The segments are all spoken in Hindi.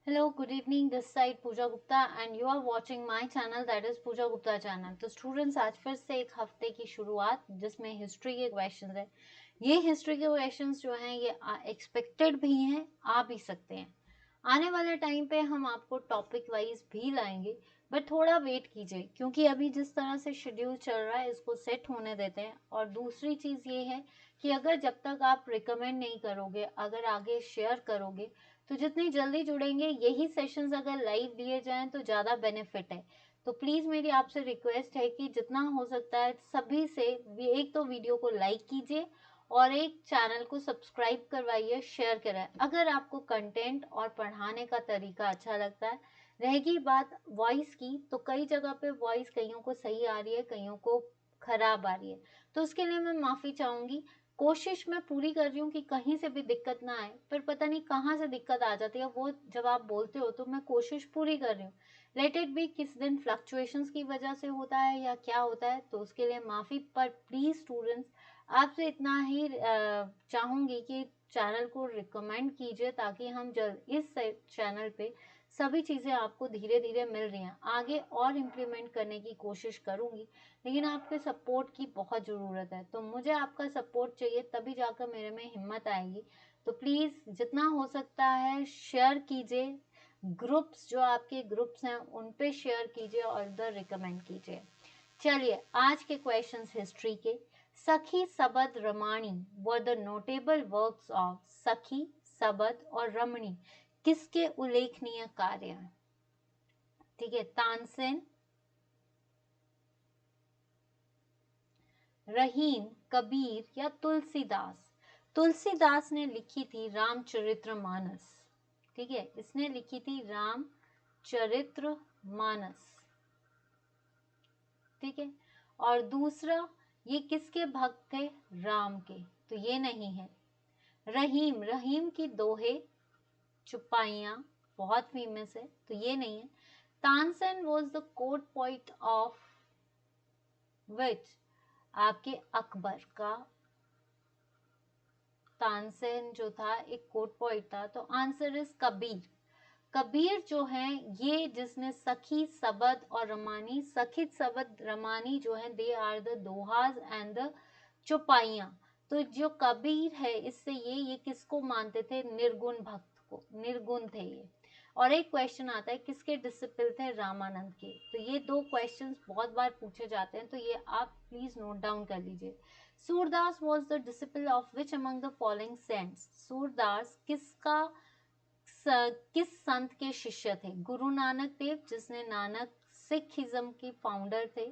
Hello, good evening. This side Pooja Gupta and you are watching my channel that is Pooja Gupta channel. तो स्टूडेंट्स आज फिर से एक हफ्ते की शुरुआत जिसमें हिस्ट्री के क्वेश्चंस है। ये हिस्ट्री के क्वेश्चंस जो हैं ये एक्सपेक्टेड भी हैं, आ भी सकते हैं। आने वाले टाइम पे हम आपको टॉपिक वाइज भी लाएंगे, बट थोड़ा वेट कीजिए क्योंकि अभी जिस तरह से शेड्यूल चल रहा है इसको सेट होने देते हैं। और दूसरी चीज़ ये है कि अगर जब तक आप रिकमेंड नहीं करोगे, अगर आगे शेयर करोगे, तो जितनी जल्दी जुड़ेंगे यही सेशंस अगर लाइव लिए जाएं तो ज़्यादा बेनिफिट है। तो प्लीज़ मेरी आपसे रिक्वेस्ट है कि जितना हो सकता है सभी से एक तो वीडियो को लाइक कीजिए और एक चैनल को सब्सक्राइब करवाइए, शेयर करें। अगर आपको कंटेंट और पढ़ाने का तरीका अच्छा लगता है। रहेगी बात वॉइस की, तो कई जगह पे वॉइस कईयों को सही आ रही है, कईयों को खराब आ रही है, तो उसके लिए मैं माफ़ी चाहूँगी। कोशिश मैं पूरी कर रही हूँ कि कहीं से भी दिक्कत ना आए, पर पता नहीं कहाँ से दिक्कत आ जाती है। वो जब आप बोलते हो तो मैं कोशिश पूरी कर रही हूँ। लेट इट बी, किस दिन फ्लक्चुएशंस की वजह से होता है या क्या होता है, तो उसके लिए माफ़ी। पर प्लीज़ स्टूडेंट्स, आपसे इतना ही चाहूँगी कि चैनल को रिकमेंड कीजिए ताकि हम जल्द इस चैनल पे सभी चीज़ें आपको धीरे धीरे मिल रही हैं। आगे और इम्प्लीमेंट करने की कोशिश करूँगी, लेकिन आपके सपोर्ट की बहुत ज़रूरत है। तो मुझे आपका सपोर्ट चाहिए, तभी जाकर मेरे में हिम्मत आएगी। तो प्लीज़ जितना हो सकता है शेयर कीजिए, ग्रुप्स जो आपके ग्रुप्स हैं उन पे शेयर कीजिए और उधर रिकमेंड कीजिए। चलिए आज के क्वेश्चंस हिस्ट्री के। Sakhi, Sabad, Ramaini were the notable works of. Sakhi, Sabad और रमणी किसके उल्लेखनीय कार्य हैं? ठीक है, तानसेन, रहीम, कबीर या तुलसीदास। तुलसीदास ने लिखी थी रामचरितमानस। ठीक है, इसने लिखी थी रामचरितमानस। ठीक है, और दूसरा, ये किसके भक्त थे? राम के, तो ये नहीं है। रहीम, रहीम की दोहे चुपाइयाँ बहुत फेमस है, तो ये नहीं है। Tansen was the court poet of which, आपके अकबर का तानसेन जो था एक कोर्ट पोइट था। तो आंसर इज कबीर। कबीर जो है ये जिसने सखी, सबद और रमानी, सखी, सबद, रमानी जो है they are the dohas and the चौपाइयाँ। तो जो कबीर है इससे ये किसको मानते थे? निर्गुण भक्त को, निर्गुण थे ये। और एक क्वेश्चन आता है किसके डिसिपल थे? रामानंद के। तो ये दो क्वेश्चंस बहुत बार पूछे जाते हैं, तो ये आप प्लीज नोट डाउन कर लीजिए। Surdas was the disciple of which among the following saints. Surdas किस संत के शिष्य थे? गुरु नानक देव, जिसने नानक सिखिज्म के फाउंडर थे।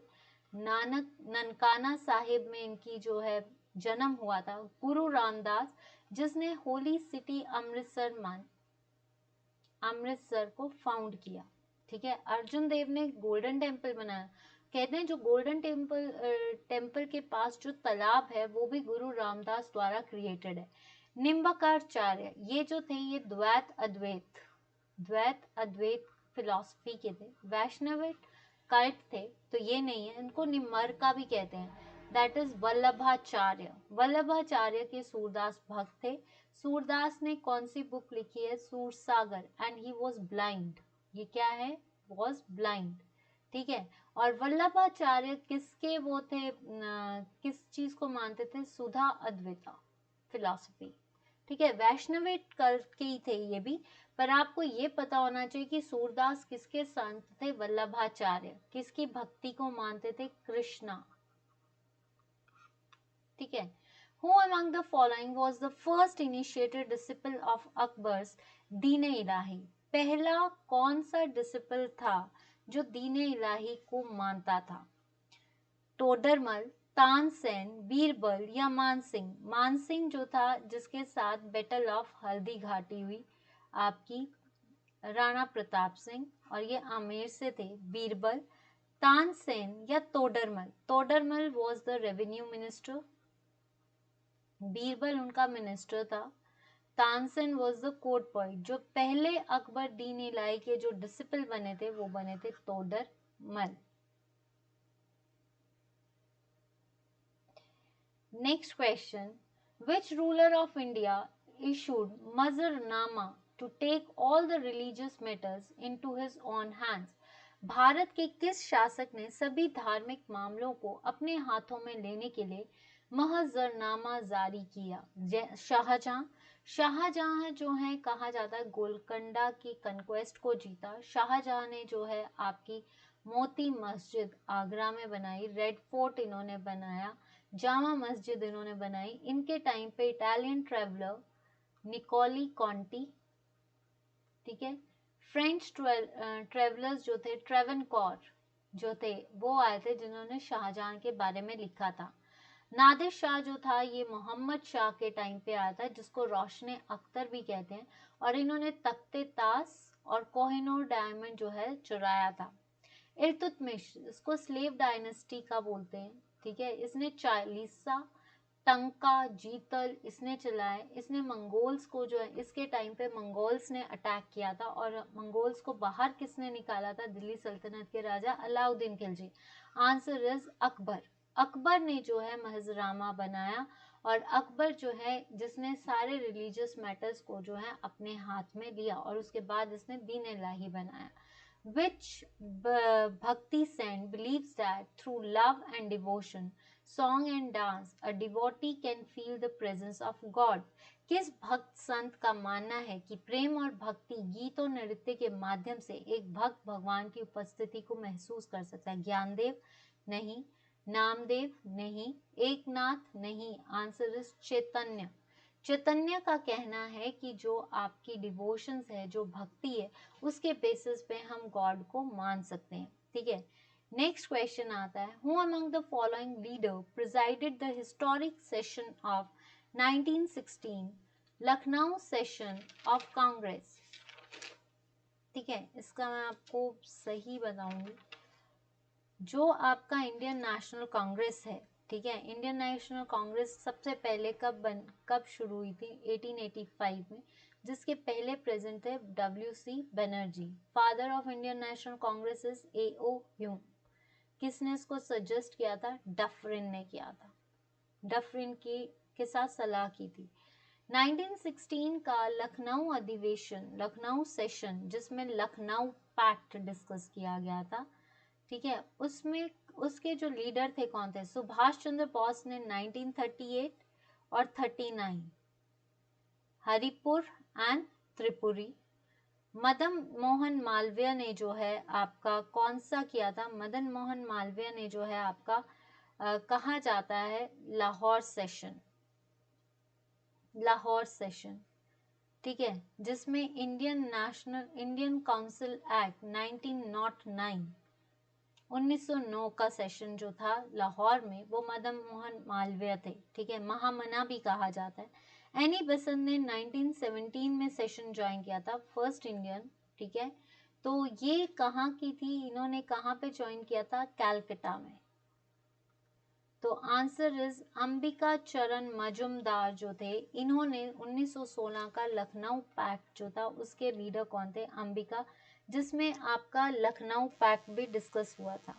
नानक ननकाना साहिब में इनकी जो है जन्म हुआ था। गुरु रामदास, जिसने होली सिटी अमृतसर को फाउंड किया। ठीक है, अर्जुन देव ने गोल्डन टेम्पल बनाया। कहते हैं जो गोल्डन टेम्पल के पास जो तालाब है वो भी गुरु रामदास द्वारा क्रिएटेड है। निम्बकाचार्य, ये जो थे ये द्वैत अद्वैत फिलॉसफी के थे। वैष्णविट कल्ट थे, तो ये नहीं है। इनको निम्बरका भी कहते हैं। That is Vallabhacharya. वल्लभाचार्य के सूरदास भक्त थे। सूरदास ने कौन सी बुक लिखी है? Sursagar. And he was blind. ये क्या है? Was blind. ठीक है, और वल्लभाचार्य किसके वो थे, किस चीज को मानते थे? सुधा अद्वैता फिलॉसफी। ठीक है, वैष्णविट कल्ट के ही थे ये भी। पर आपको ये पता होना चाहिए कि सूरदास किसके संत थे? वल्लभाचार्य। किसकी भक्ति को मानते थे? कृष्णा। ठीक है, Who among the following was the first initiated disciple of Akbar's दीन इलाही? पहला कौन सा डिसिपल था जो दीन इलाही को मानता था? टोडरमल, तानसेन, बीरबल या मानसिंह? मानसिंह जो था जिसके साथ बैटल ऑफ हल्दी घाटी हुई आपकी राणा प्रताप सिंह, और ये आमेर से थे। बीरबल, तानसेन या Todarmal? Todarmal was the revenue minister, Birbal उनका मिनिस्टर था। Tansen was the court point. जो पहले अकबर दीन इलाही के जो डिसिपल बने थे वो बने थे Todarmal. Next question, which ruler of India issued Mazarnama to take all the religious matters into his own hands? Bharat के किस शासक ने सभी धार्मिक मामलों को अपने हाथों में लेने के लिए महजरनामा जारी किया? शाहजहां। शाहजहां जो है कहा जाता है गोलकुंडा की कंक्वेस्ट को जीता। शाहजहां ने जो है आपकी मोती मस्जिद आगरा में बनाई, रेड फोर्ट इन्होंने बनाया, जामा मस्जिद इन्होंने बनाई। इनके टाइम पे इटालियन ट्रेवलर निकोली कॉन्टी, ठीक है, फ्रेंच ट्रेवलर्स जो थे ट्रेवनकोर जो थे वो आए थे जिन्होंने शाहजहां के बारे में लिखा था। नादिर शाह जो था ये मोहम्मद शाह के टाइम पे आया था जिसको रोशने अख्तर भी कहते हैं, और इन्होंने तख्ते तास और कोहिनूर डायमंड जो है चुराया था। इल्तुतमिश, इसको स्लेव डायनेस्टी का बोलते हैं, ठीक है, इसने चालीसा टंका जीतल इसने चलाए। इसने मंगोल्स को जो है इसके टाइम पे मंगोल्स ने अटैक किया था, और मंगोल्स को बाहर किसने निकाला था? दिल्ली सल्तनत के राजा अलाउद्दीन खिलजी। Answer is Akbar. अकबर ने जो है महजरामा बनाया, और अकबर जो है जिसने सारे रिलीजियस मैटर्स को जो है अपने हाथ में लिया, और उसके बाद इसने दीन इलाही बनाया। Which Bhakti saint believes that through love and devotion, song and dance, a devotee can feel the presence of God? किस भक्त संत का मानना है कि प्रेम और भक्ति गीत और नृत्य के माध्यम से एक भक्त भगवान की उपस्थिति को महसूस कर सकता है? ज्ञानदेव नहीं, नामदेव नहीं, एकनाथ नहीं, आंसर इज चैतन्य। चैतन्य का कहना है कि जो आपकी डिवोशंस है, जो भक्ति है, उसके बेसिस पे हम गॉड को मान सकते हैं, ठीक है। नेक्स्ट क्वेश्चन आता है, who among the following leader presided the historic session of 1916 Lucknow session of Congress? ठीक है, इसका मैं आपको सही बताऊंगी। जो आपका इंडियन नेशनल कांग्रेस है, ठीक है, इंडियन नेशनल कांग्रेस सबसे पहले कब शुरू हुई थी? 1885 में, जिसके पहले प्रेसिडेंट थे WC Banerjee. Father of Indian national Congress is AO Hume. किसने इसको सजेस्ट किया था? डफरिन ने किया था। डफरिन के साथ सलाह की थी। 1916 का लखनऊ अधिवेशन, लखनऊ सेशन, जिसमें लखनऊ पैक्ट डिस्कस किया गया था, ठीक है, उसमें उसके जो लीडर थे कौन थे? सुभाष चंद्र बोस ने 1938 और 39, हरिपुर एंड त्रिपुरी। मदन मोहन मालवीय ने जो है आपका कौन सा किया था? मदन मोहन मालवीय ने जो है आपका कहा जाता है लाहौर सेशन, लाहौर सेशन, ठीक है, जिसमें इंडियन काउंसिल एक्ट 1909 1909 का सेशन जो था लाहौर में, वो मदन मोहन मालवीय थे, ठीक है, महामना भी कहा जाता है। एनी बेसेंट ने 1917 में सेशन ज्वाइन किया था, फर्स्ट इंडियन, ठीक है। तो ये कहाँ की थी? इन्होंने कहाँ पे ज्वाइन किया था? कैलकाटा में। तो आंसर इज अंबिका चरण मजुमदार जो थे, इन्होंने 1916 का लखनऊ पैक्ट जो था उसके लीडर कौन थे? अंबिका, जिसमें आपका लखनऊ पैक्ट भी डिस्कस हुआ था।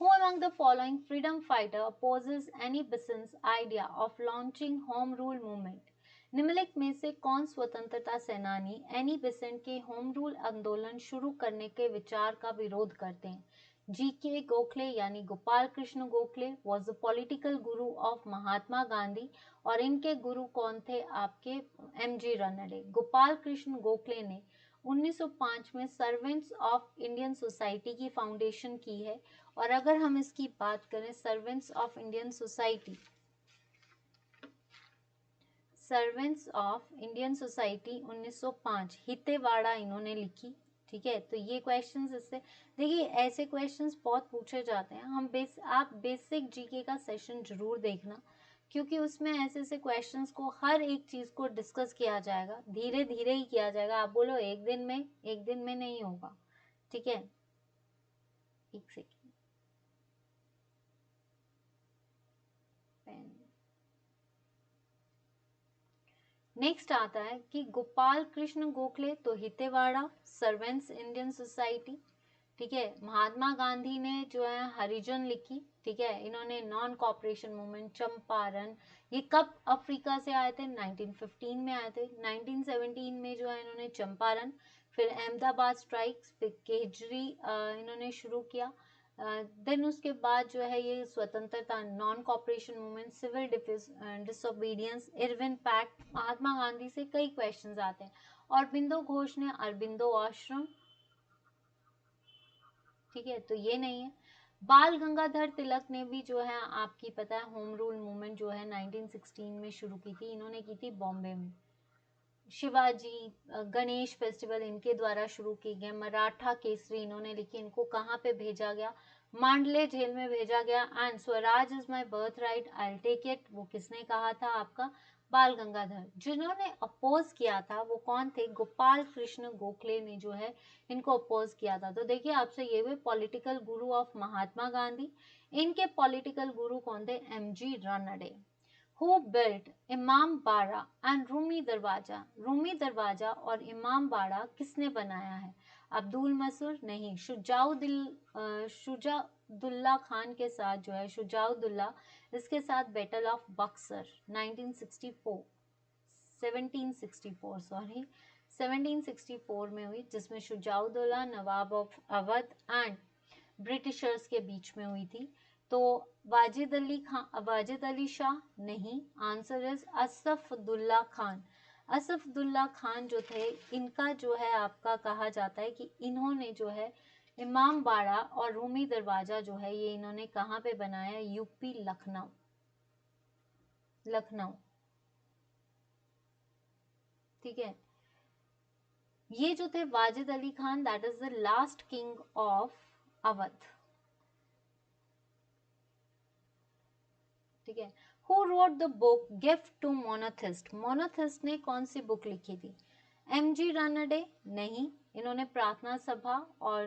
Who among the following freedom fighter opposes Annie Besant's idea of launching home rule movement? निम्नलिखित में से कौन स्वतंत्रता सेनानी एनी बेसेंट के होम रूल आंदोलन शुरू करने के विचार का विरोध करते हैं? GK गोखले यानी Gopal Krishna Gokhale was the political Guru of Mahatma Gandhi, और इनके गुरु कौन थे? आपके MG रनडे। गोपाल कृष्ण गोखले ने 1905 में सर्वेंट्स ऑफ इंडियन सोसाइटी की फाउंडेशन की है। और अगर हम इसकी बात करें servants of Indian society, servants of Indian society 1905 हितेवाड़ा इन्होंने लिखी, ठीक है। तो ये क्वेश्चंस इससे देखिए, ऐसे क्वेश्चंस बहुत पूछे जाते हैं। आप बेसिक जीके का सेशन जरूर देखना, क्योंकि उसमें ऐसे ऐसे क्वेश्चंस को हर एक चीज को डिस्कस किया जाएगा, धीरे धीरे ही किया जाएगा। आप बोलो एक दिन में नहीं होगा, ठीक है। एक सेकेंड, नेक्स्ट आता है कि गोपाल कृष्ण गोखले तो हितेवाड़ा, सर्वेंट्स इंडियन सोसाइटी, ठीक है। महात्मा गांधी ने जो है हरिजन लिखी, ठीक है, इन्होंने नॉन कॉपरेशन मूवमेंट, चंपारण, ये कब अफ्रीका से आए थे? 1915 में आए थे। 1917 में जो है इन्होंने चंपारण, फिर अहमदाबाद स्ट्राइक्स, फिर केजरी इन्होंने शुरू किया। देन उसके बाद जो है ये स्वतंत्रता, non cooperation movement, civil disobedience, Irwin pact, Mahatma Gandhi से कई क्वेश्चंस आते हैं। अरबिंदो घोष ने अरबिंदो आश्रम, ठीक है, तो ये नहीं है। बाल गंगाधर तिलक ने भी जो है आपकी पता है होम रूल मूवमेंट जो है 1916 में शुरू की थी, इन्होंने की थी बॉम्बे में। शिवाजी गणेश फेस्टिवल इनके द्वारा शुरू की गए। मराठा केसरी इन्होंने लिखी, इनको कहाँ पे भेजा गया? मांडले जेल में भेजा गया। And Swaraj is my birth right, I will take it, वो किसने कहा था? आपका बाल गंगाधर। जिन्होंने अपोज किया था वो कौन थे? गोपाल कृष्ण गोखले ने जो है इनको अपोज किया था। तो देखिए आपसे ये हुए political Guru of Mahatma Gandhi. इनके पॉलिटिकल गुरु कौन थे? एमजी रानडे। Who built इमाम बाड़ा एंड रूमी दरवाजा? रूमी दरवाजा और इमाम बाड़ा किसने बनाया है? अब्दुल मसूर? नहीं। शुजाउद्दौला खान के साथ जो है, शुजाउद्दौला, इसके साथ बैटल ऑफ बक्सर 1964 1764 सॉरी 1764 में हुई, जिसमें शुजाउद्दौला, नवाब ऑफ अवध एंड ब्रिटिशर्स के बीच में हुई थी। तो वाजिद अली शाह? नहीं। Answer is Asafuddaula Khan. असफदुल्ला खान जो थे, इनका जो है आपका कहा जाता है कि इन्होंने जो है इमाम बाड़ा और रूमी दरवाजा जो है ये इन्होंने कहाँ पे बनाया? यूपी लखनऊ, लखनऊ, ठीक है। ये जो थे Wajid Ali Khan, that is the last king of Awadh, ठीक है। Who wrote the book gift to monotheist? Monotheist ने कौन सी बुक लिखी थी? M G Ranade? नहीं। इन्होंने प्रार्थना सभा और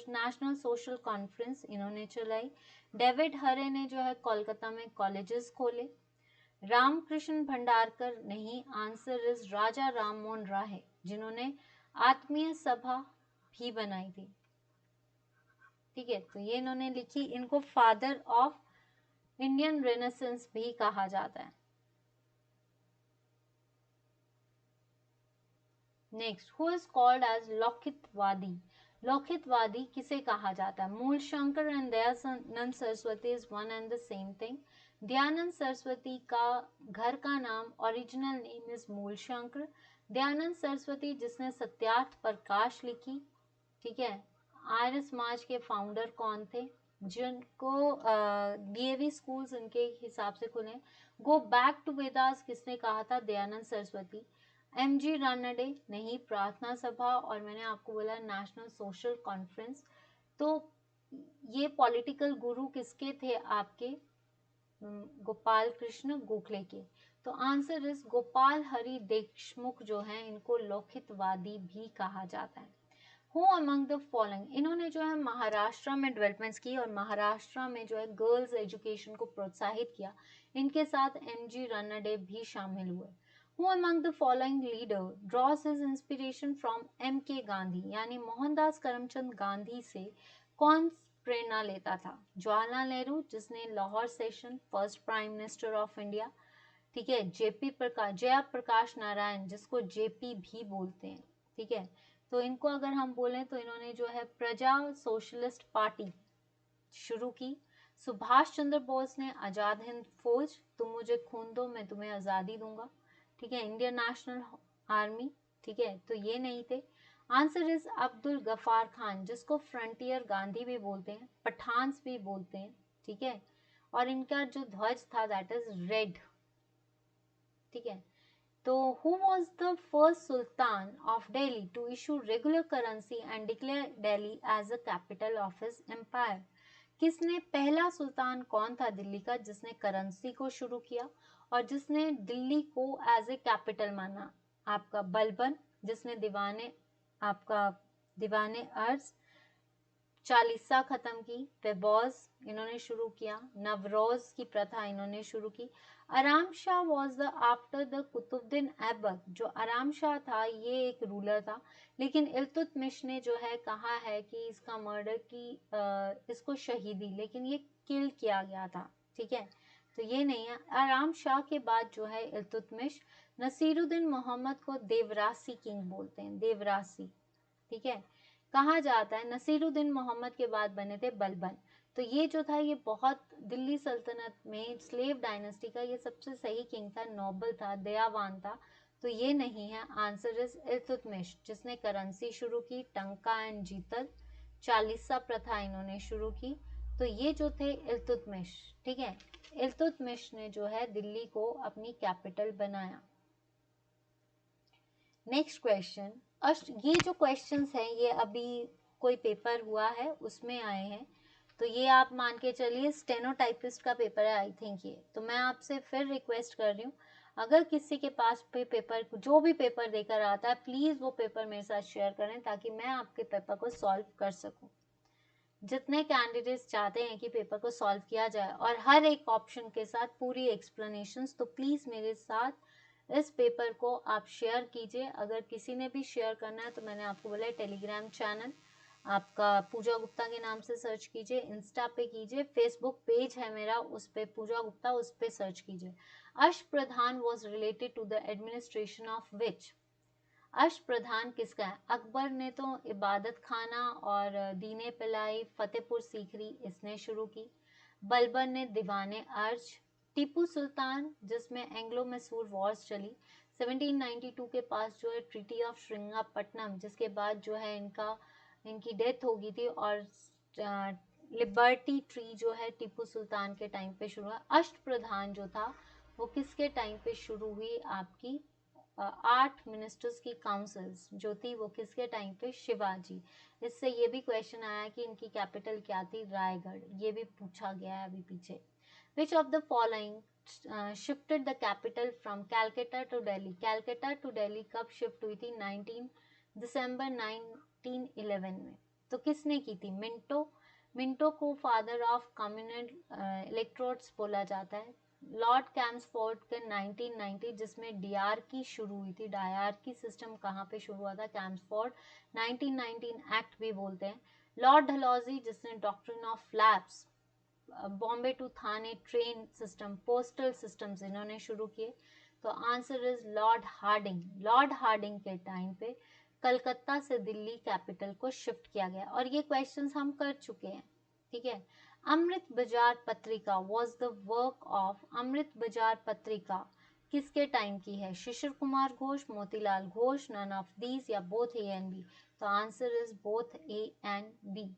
नेशनल सोशल कॉन्फ्रेंस इन्होंने चलाई। डेविड हरे ने जो है कोलकाता में कॉलेजेस खोले। रामकृष्ण भंडारकर? नहीं। आंसर इज राजा राम मोहन राय, जिन्होंने आत्मीय सभा भी बनाई थी, ठीक है। तो ये इन्होंने लिखी, इनको फादर ऑफ इंडियन रेनेसेंस भी कहा जाता है। Next, who is called as लौकिकवादी? लौकिकवादी किसे कहा जाता है? Mool Shankar and Dayanand Saraswati is one and the same thing. Dayanand Saraswati का घर का नाम ओरिजिनल नेम इज मूल शंकर। दयानंद सरस्वती जिसने सत्यार्थ प्रकाश लिखी, ठीक है। आर्य समाज के फाउंडर कौन थे? जिनको डीएवी स्कूल्स उनके हिसाब से खुले। गो बैक टू वेदास किसने कहा था? दयानंद सरस्वती। M G Ranade? नहीं। प्रार्थना सभा और मैंने आपको बोला नेशनल सोशल कॉन्फ्रेंस। तो ये पॉलिटिकल गुरु किसके थे आपके? गोपाल कृष्ण गोखले के। तो आंसर इज गोपाल हरि देशमुख जो है, इनको लौकिकवादी भी कहा जाता है। Who among the following? इन्होंने जो है महाराष्ट्र में डेवलपमेंट्स की और महाराष्ट्र में जो है गर्ल्स एजुकेशन को प्रोत्साहित किया। इनके साथ एम जी रानडे भी शामिल हुए। Who among the following leader draws his inspiration from M K Gandhi? यानी मोहनदास करमचंद गांधी से कौन प्रेरणा लेता था? जवाहरलाल नेहरू, जिसने Lahore session, first prime minister of India, ठीक है। जयप्रकाश नारायण, जिसको जेपी भी बोलते हैं, ठीक है। तो इनको अगर हम बोलें तो इन्होंने जो है प्रजा सोशलिस्ट पार्टी शुरू की। सुभाष चंद्र बोस ने आजाद हिंद फौज, तुम मुझे खून दो मैं तुम्हें आजादी दूंगा, ठीक है। इंडियन नेशनल आर्मी, ठीक है। तो ये नहीं थे। आंसर इज अब्दुल गफार खान, जिसको फ्रंटियर गांधी भी बोलते हैं, पठान्स भी बोलते हैं, ठीक है। और इनका जो ध्वज था दैट इज रेड, ठीक है। तो who was the first sultan of Delhi to issue regular currency and declare Delhi as a capital of his empire? किसने, पहला सुल्तान कौन था दिल्ली का जिसने करेंसी को शुरू किया और जिसने दिल्ली को एज ए कैपिटल माना? आपका बलबन, जिसने दीवाने अर्ज चालीसा खत्म की। फेबॉज इन्होंने शुरू किया। नवरोज की प्रथा इन्होंने शुरू की। Aram Shah was the after the Qutbuddin Aibak. जो आराम शाह था ये एक रूलर था, लेकिन इल्तुतमिश ने जो है कहा है कि इसका मर्डर की इसको शहीदी, लेकिन ये किल किया गया था, ठीक है। तो ये नहीं है। आराम शाह के बाद जो है इल्तुतमिश, नसीरुद्दीन मोहम्मद को देवरासी किंग बोलते हैं, देवरासी, ठीक है। कहा जाता है नसीरुद्दीन मोहम्मद के बाद बने थे बलबन। तो ये जो था ये बहुत दिल्ली सल्तनत में स्लेव डायनेस्टी का ये सबसे सही किंग था, नोबल था, दयावान था। तो ये नहीं है, आंसर इज इल्तुतमिश, जिसने करेंसी शुरू की, टंका एंड जीतल, चालीसा प्रथा इन्होंने शुरू की। तो ये जो थे इल्तुतमिश, ठीक है। इल्तुतमिश ने जो है दिल्ली को अपनी कैपिटल बनाया। नेक्स्ट क्वेश्चन, ये जो क्वेश्चंस हैं ये अभी कोई पेपर हुआ है उसमें आए हैं। तो ये आप मान के चलिए स्टेनोटाइपिस्ट का पेपर है आई थिंक ये। तो मैं आपसे फिर रिक्वेस्ट कर रही हूँ, अगर किसी के पास भी पेपर, जो भी पेपर देकर आता है, प्लीज़ वो पेपर मेरे साथ शेयर करें ताकि मैं आपके पेपर को सॉल्व कर सकूँ। जितने कैंडिडेट्स चाहते हैं कि पेपर को सॉल्व किया जाए और हर एक ऑप्शन के साथ पूरी एक्सप्लेनेशंस, तो प्लीज़ मेरे साथ इस पेपर को आप शेयर कीजिए। अगर किसी ने भी शेयर करना है तो मैंने आपको बोला है टेलीग्राम चैनल आपका पूजा गुप्ता के नाम से सर्च कीजिए, इंस्टा पे कीजिए, फेसबुक पेज है मेरा उस पे पूजा गुप्ता, उस पे सर्च कीजिए। Ashtapradhan was related to the administration of which. Ashtapradhan किसका है? अकबर ने तो इबादत खाना और दीने पिलाई, फतेहपुर सीकरी इसने शुरू की। बलबन ने दीवाने अर्ज। टीपू सुल्तान, जिसमें एंग्लो मैसूर वॉर्स चली, 1792 के पास जो है ट्रीटी ऑफ श्रृंगापट्टनम, जिसके बाद जो है इनकी डेथ हो गई थी, और लिबर्टी ट्री जो है टीपू सुल्तान के टाइम पे शुरू हुआ। अष्टप्रधान जो था वो किसके टाइम पे शुरू हुई? आपकी 8 मिनिस्टर्स की काउंसिल्स जो थी वो किसके टाइम पे? शिवाजी। इससे ये भी क्वेश्चन आया कि इनकी कैपिटल क्या थी? रायगढ़, ये भी पूछा गया है अभी पीछे। Which of the following shifted the capital from Calcutta to Delhi? Calcutta to Delhi कब शिफ्ट हुई थी? 19 दिसंबर 1911 में। तो किसने की थी? मिंटो। मिंटो को फादर ऑफ कम्युनल इलेक्ट्रोड्स बोला जाता है। लॉर्ड कैम्सफोर्ड के 1990, जिसमें डीआरकी शुरू हुई थी, डायरकी सिस्टम कहाँ पे शुरू हुआ था? कैम्सफोर्ड। 1919 एक्ट भी बोलते हैं। लॉर्ड डलहौजी, जिसने doctrine of flaps, Bombay to Thane train system, postal systems इन्होंने शुरू किए। तो answer is lord Hardinge. Lord Hardinge के टाइम पे कलकत्ता से दिल्ली कैपिटल को शिफ्ट किया गया, और ये क्वेश्चंस हम कर चुके हैं, ठीक है। Amrit Bazar Patrika was the work of, Amrit Bazar Patrika किसके टाइम की है? Sisir Kumar Ghosh, Motilal Ghosh, none of these, या बोथ ए एंड बी? तो answer is both A and B.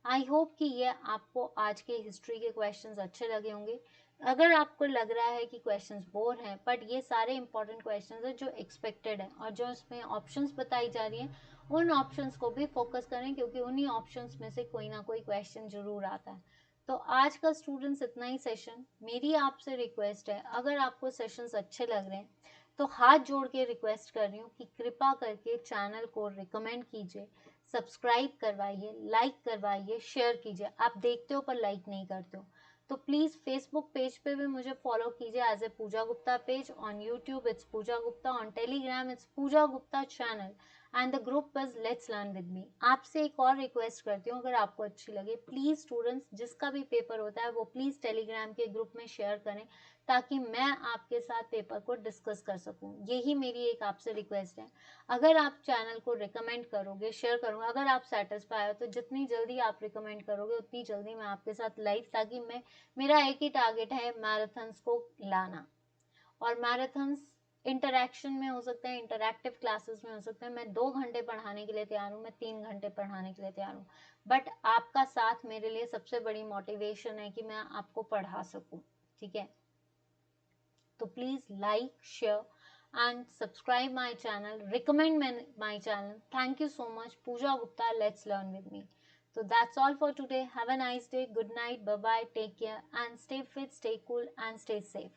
I hope कि ये आपको आज के हिस्ट्री के क्वेश्चंस अच्छे लगे होंगे। अगर आपको लग रहा है कि क्वेश्चंस बोर हैं, बट ये सारे इंपॉर्टेंट क्वेश्चंस हैं जो एक्सपेक्टेड हैं, और जो इसमें ऑप्शंस बताई जा रही हैं उन ऑप्शंस को भी फोकस करें, क्योंकि उन्हीं ऑप्शंस में से कोई ना कोई क्वेश्चन जरूर आता है। तो आज का स्टूडेंट्स इतना ही सेशन। मेरी आपसे रिक्वेस्ट है, अगर आपको सेशंस अच्छे लग रहे हैं तो हाथ जोड़ के रिक्वेस्ट कर रही हूँ कि कृपा करके चैनल को रिकमेंड कीजिए, सब्सक्राइब करवाइए, लाइक करवाइए, शेयर कीजिए। आप देखते हो पर लाइक नहीं करते हो, तो प्लीज़ फेसबुक पेज पे भी मुझे फॉलो कीजिए as a Pooja Gupta page, on YouTube it's Pooja Gupta, on Telegram it's Pooja Gupta channel, and the group is let's learn with me. आपसे एक और रिक्वेस्ट करती हूँ, अगर आपको अच्छी लगे प्लीज़ स्टूडेंट्स, जिसका भी पेपर होता है वो प्लीज़ टेलीग्राम के ग्रुप में शेयर करें ताकि मैं आपके साथ पेपर को डिस्कस कर सकूं। यही मेरी एक आपसे रिक्वेस्ट है। अगर आप चैनल को रिकमेंड करोगे, शेयर करोगे, अगर आप सेटिस्फाई हो, तो जितनी जल्दी आप रिकमेंड करोगे उतनी जल्दी मैं आपके साथ लाइव, ताकि मेरा एक ही टारगेट है मैराथन्स को लाना, और मैराथन्स इंटरेक्शन में हो सकते हैं, इंटरैक्टिव क्लासेस में हो सकते हैं। मैं 2 घंटे पढ़ाने के लिए तैयार हूँ, मैं 3 घंटे पढ़ाने के लिए तैयार हूँ, बट आपका साथ मेरे लिए सबसे बड़ी मोटिवेशन है कि मैं आपको पढ़ा सकूँ, ठीक है। तो please like, share and subscribe my channel, recommend my channel. Thank you so much. Pooja Gupta, let's learn with me. So that's all for today. Have a nice day. Good night. Bye bye. Take care and stay fit, stay cool and stay safe.